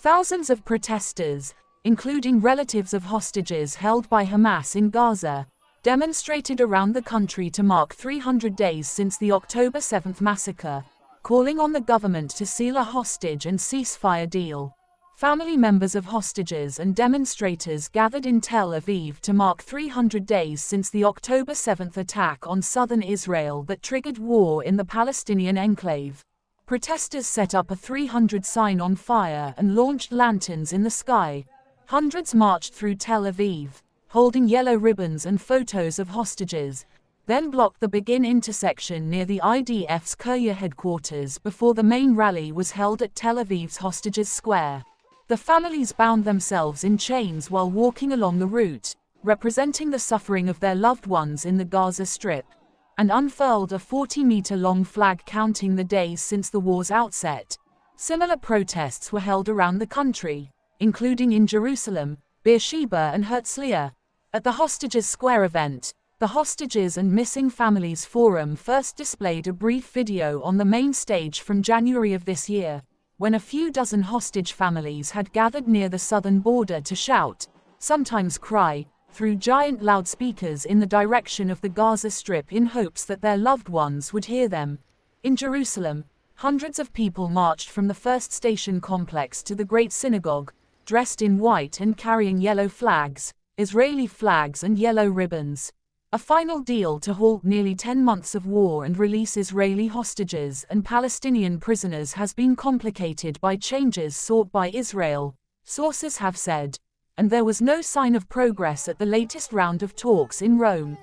Thousands of protesters, including relatives of hostages held by Hamas in Gaza, demonstrated around the country to mark 300 days since the October 7 massacre, calling on the government to seal a hostage and ceasefire deal. Family members of hostages and demonstrators gathered in Tel Aviv to mark 300 days since the October 7 attack on southern Israel that triggered war in the Palestinian enclave. Protesters set up a 300 sign on fire and launched lanterns in the sky. Hundreds marched through Tel Aviv, holding yellow ribbons and photos of hostages, then blocked the Begin intersection near the IDF's Kiryat headquarters before the main rally was held at Tel Aviv's Hostages Square. The families bound themselves in chains while walking along the route, representing the suffering of their loved ones in the Gaza Strip, and unfurled a 40-meter-long flag counting the days since the war's outset. Similar protests were held around the country, including in Jerusalem, Beersheba and Herzliya. At the Hostages Square event, the Hostages and Missing Families Forum first displayed a brief video on the main stage from January of this year, when a few dozen hostage families had gathered near the southern border to shout, sometimes cry, through giant loudspeakers in the direction of the Gaza Strip in hopes that their loved ones would hear them. In Jerusalem, hundreds of people marched from the First Station complex to the Great Synagogue, dressed in white and carrying yellow flags, Israeli flags and yellow ribbons. A final deal to halt nearly 10 months of war and release Israeli hostages and Palestinian prisoners has been complicated by changes sought by Israel, sources have said, and there was no sign of progress at the latest round of talks in Rome.